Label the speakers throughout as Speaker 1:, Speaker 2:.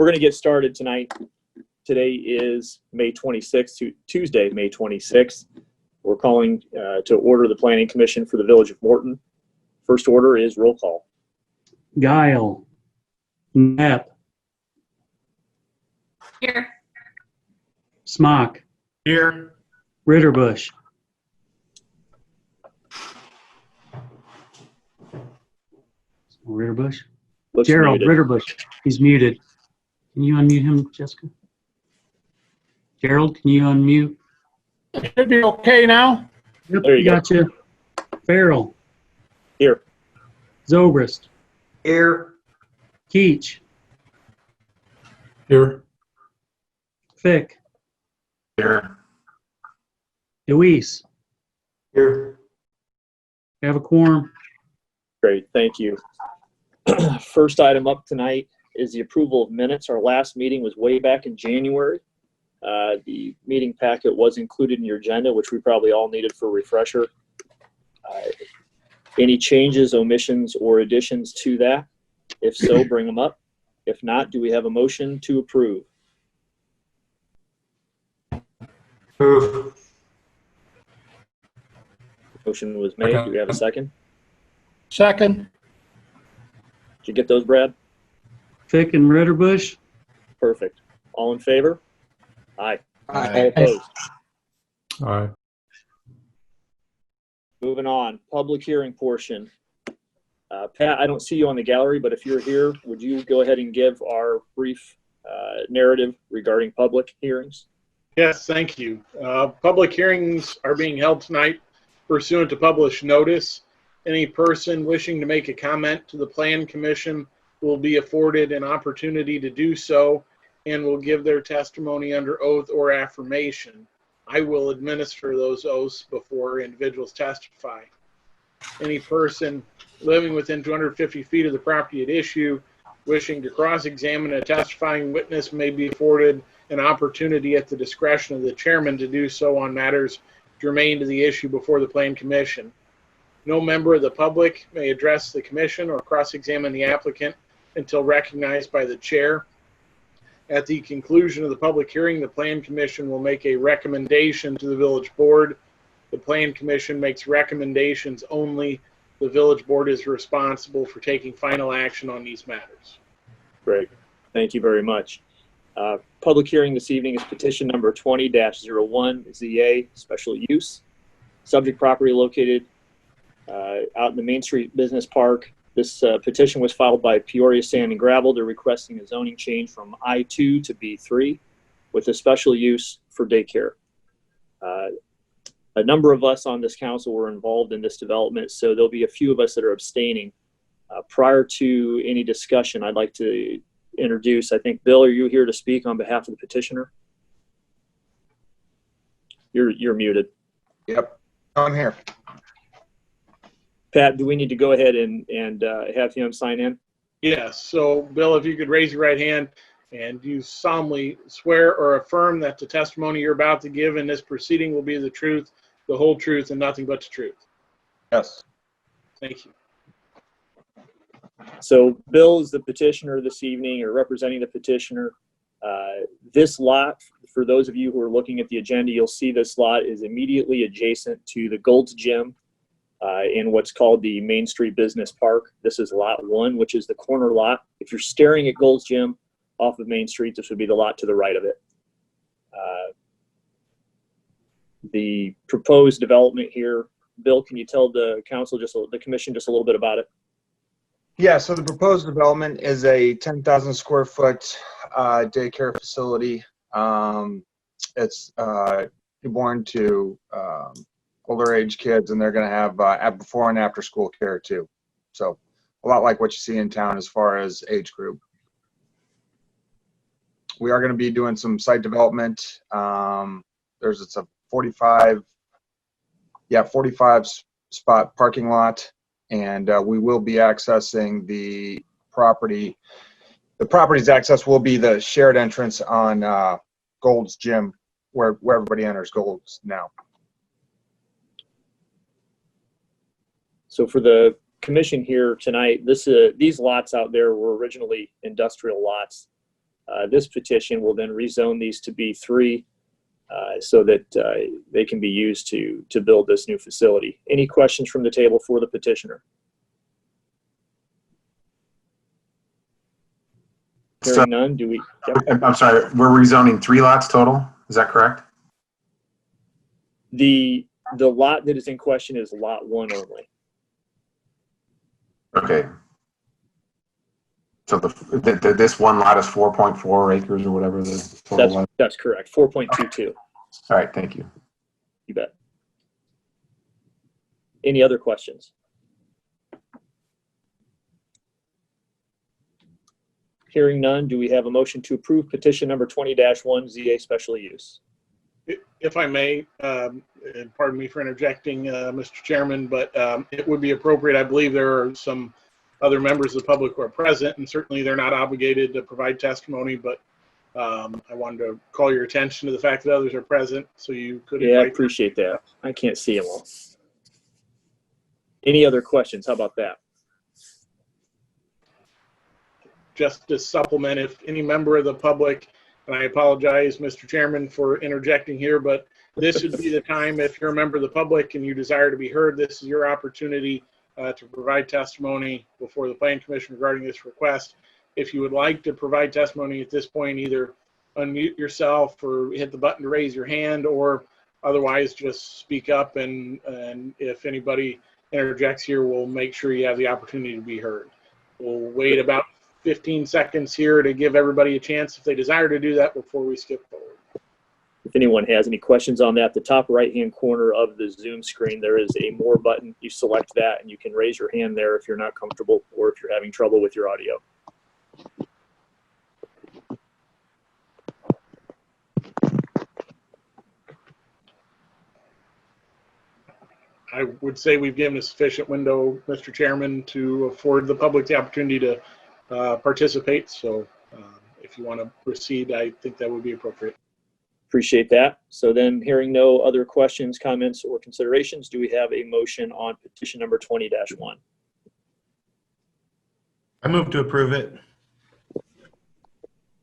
Speaker 1: We're going to get started tonight. Today is May 26th, Tuesday, May 26th. We're calling to order the Planning Commission for the Village of Morton. First order is roll call.
Speaker 2: Guile. Knapp.
Speaker 3: Here.
Speaker 2: Smock.
Speaker 4: Here.
Speaker 2: Ritterbusch. Ritterbusch?
Speaker 1: Looks
Speaker 2: Gerald
Speaker 1: muted.
Speaker 2: Ritterbusch. He's muted. Can you unmute him, Jessica? Gerald, can you unmute?
Speaker 4: Should be okay now.
Speaker 2: Yep,
Speaker 1: There you go.
Speaker 2: gotcha. Farrell.
Speaker 1: Here.
Speaker 2: Zobrist.
Speaker 4: Here.
Speaker 2: Keach.
Speaker 4: Here.
Speaker 2: Fick.
Speaker 4: Here.
Speaker 2: Deweese.
Speaker 4: Here.
Speaker 2: We have a quorum.
Speaker 1: Great, thank you. First item up tonight is the approval of minutes. Our last meeting was way back in January. The meeting packet was included in your agenda, which we probably all needed for a refresher. Any changes, omissions, or additions to that? If so, bring them up. If not, do we have a motion to approve?
Speaker 4: Move.
Speaker 1: Motion was made. Do we have a second?
Speaker 4: Second.
Speaker 1: Did you get those, Brad?
Speaker 2: Fick and Ritterbusch.
Speaker 1: Perfect. All in favor? Aye.
Speaker 4: Aye.
Speaker 1: All opposed?
Speaker 4: Aye.
Speaker 1: Moving on, public hearing portion. Pat, I don't see you on the gallery, but if you're here, would you go ahead and give our brief narrative regarding public hearings?
Speaker 5: Yes, thank you. Public hearings are being held tonight pursuant to published notice. Any person wishing to make a comment to the Plan Commission will be afforded an opportunity to do so and will give their testimony under oath or affirmation. I will administer those oaths before individuals testify. Any person living within 250 feet of the property at issue wishing to cross-examine a testifying witness may be afforded an opportunity at the discretion of the chairman to do so on matters germane to the issue before the Plan Commission. No member of the public may address the commission or cross-examine the applicant until recognized by the chair. At the conclusion of the public hearing, the Plan Commission will make a recommendation to the village board. The Plan Commission makes recommendations only. The village board is responsible for taking final action on these matters.
Speaker 1: Great. Thank you very much. Public hearing this evening is petition number 20-01 ZA special use. Subject property located out in the Main Street Business Park. This petition was filed by Peoria Sand and Gravel. They're requesting a zoning change from I2 to B3 with a special use for daycare. A number of us on this council were involved in this development, so there'll be a few of us that are abstaining. Prior to any discussion, I'd like to introduce, I think, Bill, are you here to speak on behalf of the petitioner? You're muted.
Speaker 6: Yep, I'm here.
Speaker 1: Pat, do we need to go ahead and have him sign in?
Speaker 5: Yes, so Bill, if you could raise your right hand, and you solemnly swear or affirm that the testimony you're about to give in this proceeding will be the truth, the whole truth, and nothing but the truth.
Speaker 6: Yes.
Speaker 5: Thank you.
Speaker 1: So Bill is the petitioner this evening, or representing the petitioner. This lot, for those of you who are looking at the agenda, you'll see this lot is immediately adjacent to the Gold's Gym in what's called the Main Street Business Park. This is lot 1, which is the corner lot. If you're staring at Gold's Gym off of Main Street, this would be the lot to the right of it. The proposed development here, Bill, can you tell the council, the commission, just a little bit about it?
Speaker 6: Yeah, so the proposed development is a 10,000 square foot daycare facility. It's newborn to older age kids, and they're going to have before and after school care too. So a lot like what you see in town as far as age group. We are going to be doing some site development. It's a 45 spot parking lot, and we will be accessing the property. The property's access will be the shared entrance on Gold's Gym, where everybody enters Gold's now.
Speaker 1: So for the commission here tonight, these lots out there were originally industrial lots. This petition will then rezone these to B3 so that they can be used to build this new facility. Any questions from the table for the petitioner? Hearing none, do we? Yep.
Speaker 3: I'm sorry, we're rezoning 3 lots total? Is that correct?
Speaker 1: The lot that is in question is lot 1 only.
Speaker 3: Okay. So this one lot is 4.4 acres or whatever the total was?
Speaker 1: That's correct, 4.22.
Speaker 3: All right, thank you.
Speaker 1: You bet. Any other questions? Hearing none, do we have a motion to approve petition number 20-1 ZA special use?
Speaker 5: If I may, and pardon me for interjecting, Mr. Chairman, but it would be appropriate. I believe there are some other members of the public who are present, and certainly they're not obligated to provide testimony, but I wanted to call your attention to the fact that others are present, so you could.
Speaker 1: Yeah, I appreciate that. I can't see them all. Any other questions? How about that?
Speaker 5: Just to supplement, if any member of the public, and I apologize, Mr. Chairman, for interjecting here, but this would be the time, if you're a member of the public and you desire to be heard, this is your opportunity to provide testimony before the Plan Commission regarding this request. If you would like to provide testimony at this point, either unmute yourself or hit the button to raise your hand, or otherwise just speak up, and if anybody interjects here, we'll make sure you have the opportunity to be heard. We'll wait about 15 seconds here to give everybody a chance if they desire to do that before we skip forward.
Speaker 1: If anyone has any questions on that, the top right-hand corner of the Zoom screen, there is a more button. You select that and you can raise your hand there if you're not comfortable or if you're having trouble with your audio.
Speaker 5: I would say we've given a sufficient window, Mr. Chairman, to afford the public the opportunity to participate. So if you want to proceed, I think that would be appropriate.
Speaker 1: Appreciate that. So then, hearing no other questions, comments, or considerations, do we have a motion on petition number 20-1?
Speaker 7: I move to approve it.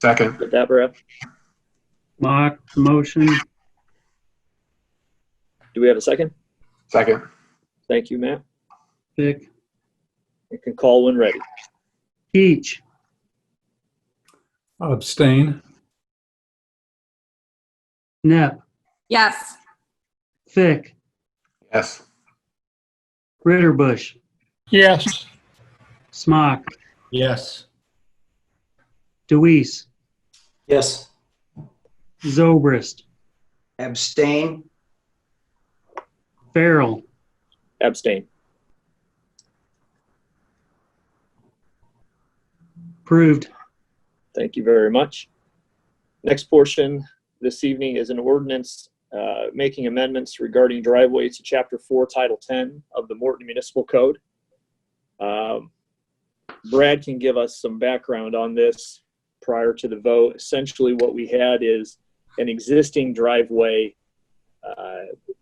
Speaker 3: Second.
Speaker 1: With that, Brad?
Speaker 2: Mock, motion.
Speaker 1: Do we have a second?
Speaker 3: Second.
Speaker 1: Thank you, Matt.
Speaker 2: Vic.
Speaker 1: You can call when ready.
Speaker 2: Teach.
Speaker 4: Abstain.
Speaker 2: Knapp.
Speaker 8: Yes.
Speaker 2: Fick.
Speaker 3: Yes.
Speaker 2: Ritterbusch.
Speaker 4: Yes.
Speaker 2: Smock.
Speaker 7: Yes.
Speaker 2: Deweese.
Speaker 9: Yes.
Speaker 2: Zobrist.
Speaker 9: Abstain.
Speaker 2: Farrell.
Speaker 1: Abstain.
Speaker 2: Approved.
Speaker 1: Thank you very much. Next portion this evening is an ordinance making amendments regarding driveways to Chapter 4, Title 10 of the Morton Municipal Code. Brad can give us some background on this prior to the vote. Essentially, what we had is an existing driveway.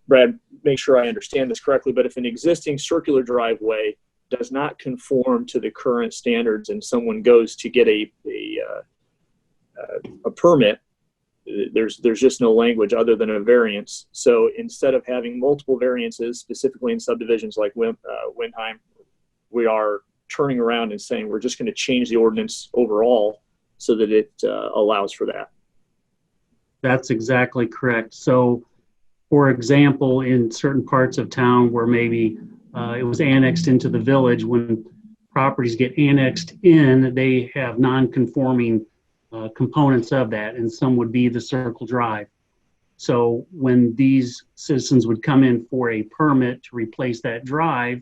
Speaker 1: Brad, make sure I understand this correctly, but if an existing circular driveway does not conform to the current standards and someone goes to get a permit, there's just no language other than a variance. So instead of having multiple variances, specifically in subdivisions like Windheim, we are turning around and saying we're just going to change the ordinance overall so that it allows for that.
Speaker 2: That's exactly correct. So, for example, in certain parts of town where maybe it was annexed into the village, when properties get annexed in, they have non-conforming components of that, and some would be the circle drive. So when these citizens would come in for a permit to replace that drive,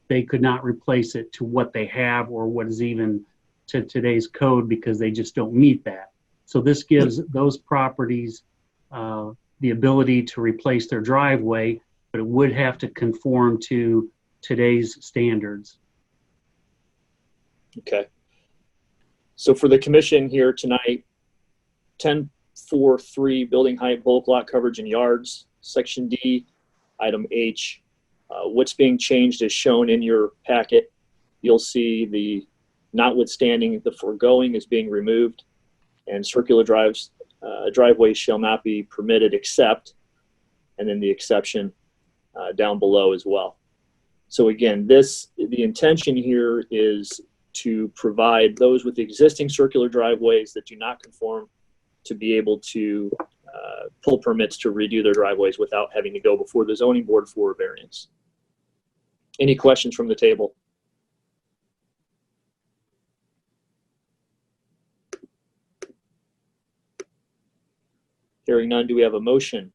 Speaker 2: they could not replace it to what they have or what is even to today's code because they just don't meet that. So this gives those properties the ability to replace their driveway, but it would have to conform to today's standards.
Speaker 1: Okay. So for the commission here tonight, 10.4.3 building height, bulk lot coverage and yards, section D, item H. What's being changed is shown in your packet. You'll see the notwithstanding the foregoing is being removed, and circular driveways shall not be permitted except, and then the exception down below as well. So again, the intention here is to provide those with existing circular driveways that do not conform to be able to pull permits to redo their driveways without having to go before the zoning board for a variance. Any questions from the table? Hearing none, do we have a motion?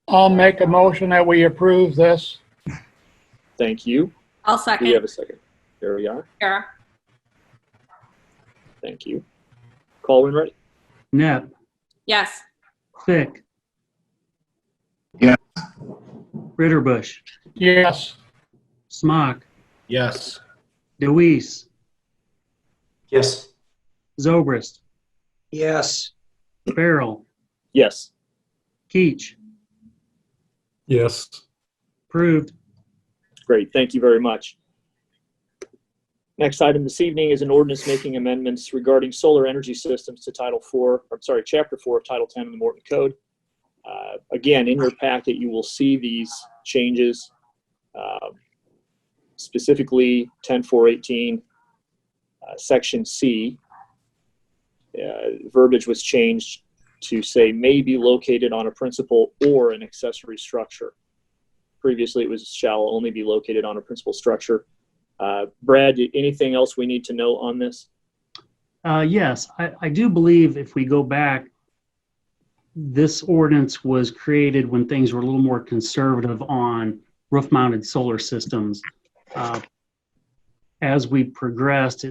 Speaker 4: I'll make a motion that we approve this.
Speaker 1: Thank you.
Speaker 8: I'll
Speaker 1: Do we
Speaker 8: second.
Speaker 1: have a second? There we are.
Speaker 8: Kara.
Speaker 1: Thank you. Call when ready.
Speaker 2: Knapp,
Speaker 8: Yes.
Speaker 2: Fick.
Speaker 3: Yes.
Speaker 2: Ritterbusch,
Speaker 4: Yes.
Speaker 2: Smock,
Speaker 7: Yes.
Speaker 2: DeWeese,
Speaker 9: Yes.
Speaker 2: Zobrist,
Speaker 9: Yes.
Speaker 2: Farrell,
Speaker 1: Yes.
Speaker 2: Keach.
Speaker 4: Yes.
Speaker 2: Approved.
Speaker 1: Great. Thank you very much. Next item this evening is an ordinance making amendments regarding solar energy systems to Chapter 4 of Title 10 of the Morton Code. Again, in your packet, you will see these changes, specifically 10.4.18, Section C. Verbiage was changed to say may be located on a principal or an accessory structure. Previously, it was shall only be located on a principal structure. Brad, anything else we need to know on this?
Speaker 2: Yes, I do believe if we go back, this ordinance was created when things were a little more conservative on roof-mounted solar systems. As we progressed,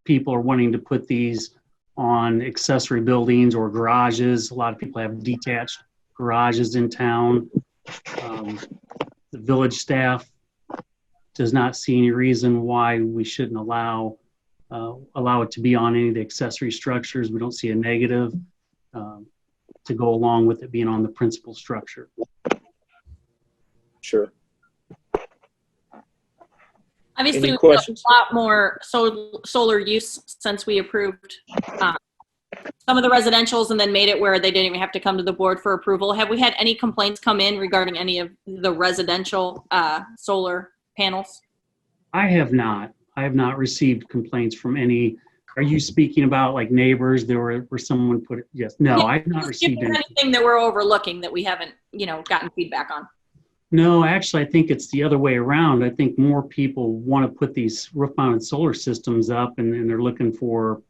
Speaker 2: people are wanting to put these on accessory buildings or garages. A lot of people have detached garages in town. The village staff does not see any reason why we shouldn't allow it to be on any of the accessory structures. We don't see a negative to go along with it being on the principal structure.
Speaker 1: Sure.
Speaker 8: Obviously,
Speaker 1: Any
Speaker 8: we have
Speaker 1: questions?
Speaker 8: a lot more solar use since we approved some of the residentials and then made it where they didn't even have to come to the board for approval. Have we had any complaints come in regarding any of the residential solar panels?
Speaker 2: I have not received complaints from any. Are you speaking about like neighbors? Where someone put it? Yes. No,
Speaker 8: Yeah,
Speaker 2: I've not
Speaker 8: if
Speaker 2: received
Speaker 8: there's
Speaker 2: any.
Speaker 8: anything that we're overlooking that we haven't, gotten feedback on.
Speaker 2: No, actually, I think it's the other way around. I think more people want to put these roof-mounted solar systems up, and they're looking for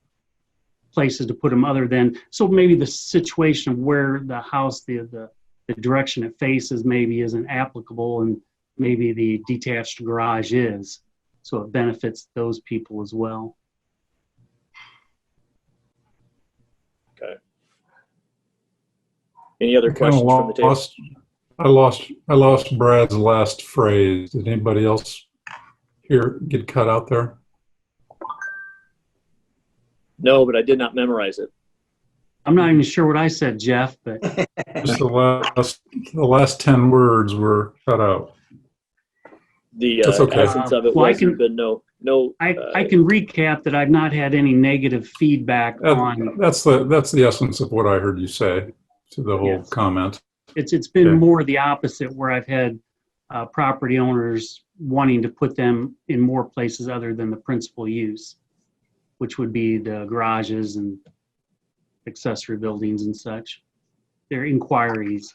Speaker 2: places to put them other than. So maybe the situation of where the house, the direction it faces, maybe isn't applicable, and maybe the detached garage is. So it benefits those people as well.
Speaker 1: Okay. Any other questions from the table?
Speaker 4: I lost Brad's last phrase. Did anybody else hear get cut out there?
Speaker 1: No, but I did not memorize it.
Speaker 2: I'm not even sure what I said, Jeff, but
Speaker 4: Just the last 10 words were cut out.
Speaker 1: The
Speaker 4: That's okay.
Speaker 1: essence of it
Speaker 2: Well,
Speaker 1: was there's been no.
Speaker 2: I can recap that I've not had any negative feedback on.
Speaker 4: That's the essence of what I heard you say to the whole
Speaker 2: Yes.
Speaker 4: comment.
Speaker 2: It's been
Speaker 4: Okay.
Speaker 2: more the opposite, where I've had property owners wanting to put them in more places other than the principal use, which would be the garages and accessory buildings and such. They're inquiries.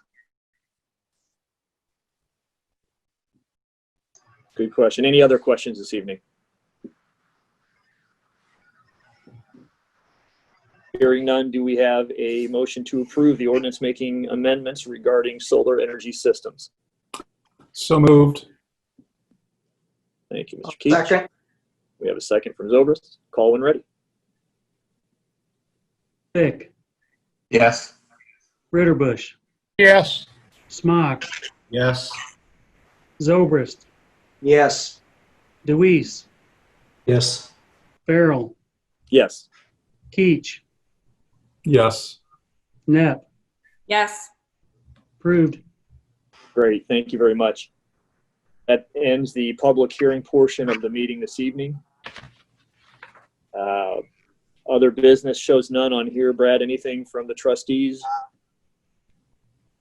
Speaker 1: Good question. Any other questions this evening? Hearing none, do we have a motion to approve the ordinance making amendments regarding solar energy systems?
Speaker 4: So moved.
Speaker 1: Thank you, Mr. Keach.
Speaker 9: Second.
Speaker 1: We have a second from Zobrist. Call when ready.
Speaker 2: Fick,
Speaker 3: Yes.
Speaker 2: Ritterbusch,
Speaker 4: Yes.
Speaker 2: Smock,
Speaker 7: Yes.
Speaker 2: Zobrist,
Speaker 9: Yes.
Speaker 2: DeWeese,
Speaker 7: Yes.
Speaker 2: Farrell,
Speaker 1: Yes.
Speaker 2: Keach,
Speaker 4: Yes.
Speaker 2: Knapp.
Speaker 8: Yes.
Speaker 2: Approved.
Speaker 1: Great. Thank you very much. That ends the public hearing portion of the meeting this evening. Other business shows none on here. Brad, anything from the trustees?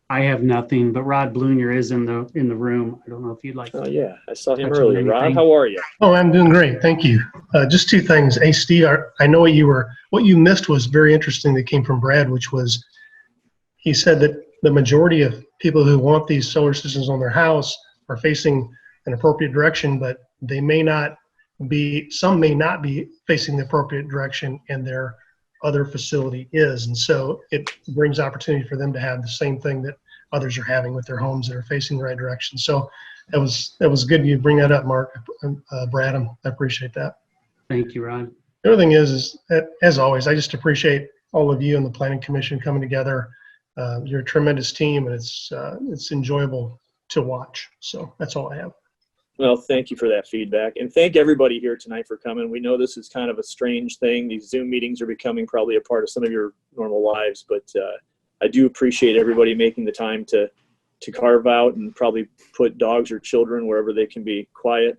Speaker 2: I have nothing, but Rod Blunier is in the room. I don't know if you'd like.
Speaker 1: Oh, yeah, I saw him
Speaker 2: Touch on
Speaker 1: earlier. Rod,
Speaker 2: anything?
Speaker 1: how are you?
Speaker 10: Oh, I'm doing great. Thank you. Just two things. Hey, Steve, I know what you missed was very interesting that came from Brad, which was he said that the majority of people who want these solar systems on their house are facing an appropriate direction, but they may not be, some may not be facing the appropriate direction and their other facility is. And so it brings opportunity for them to have the same thing that others are having with their homes that are facing the right direction. So that was good you bring that up, Mark. Brad, I appreciate that.
Speaker 2: Thank you, Rod.
Speaker 10: The other thing is that, as always, I just appreciate all of you and the Planning Commission coming together. You're a tremendous team, and it's enjoyable to watch. So that's all I have.
Speaker 1: Well, thank you for that feedback. And thank everybody here tonight for coming. We know this is kind of a strange thing. These Zoom meetings are becoming probably a part of some of your normal lives, but I do appreciate everybody making the time to carve out and probably put dogs or children wherever they can be quiet.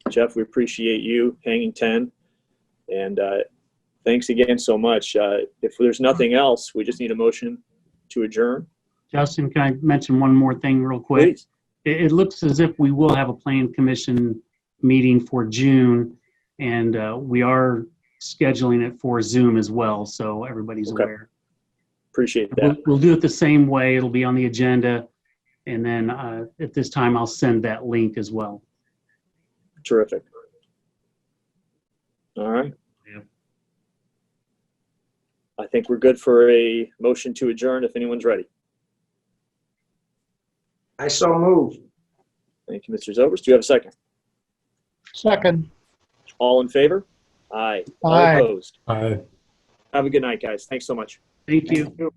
Speaker 1: Jeff, we appreciate you hanging 10. And thanks again so much. If there's nothing else, we just need a motion to adjourn.
Speaker 2: Justin, can I mention one more thing real quick?
Speaker 1: Please.
Speaker 2: It looks as if we will have a Plan Commission meeting for June, and we are scheduling it for Zoom as well, so everybody's
Speaker 1: Okay.
Speaker 2: aware.
Speaker 1: Appreciate that.
Speaker 2: We'll do it the same way. It'll be on the agenda, and then at this time, I'll send that link as well.
Speaker 1: Terrific. All right.
Speaker 2: Yeah.
Speaker 1: I think we're good for a motion to adjourn if anyone's ready.
Speaker 9: I so move.
Speaker 1: Thank you, Mr. Zobers. Do you have a second?
Speaker 5: Second.
Speaker 1: All in favor? Aye. All
Speaker 5: Aye.
Speaker 1: opposed?
Speaker 4: I
Speaker 1: Have a good night, guys. Thanks so much.
Speaker 2: Thank you.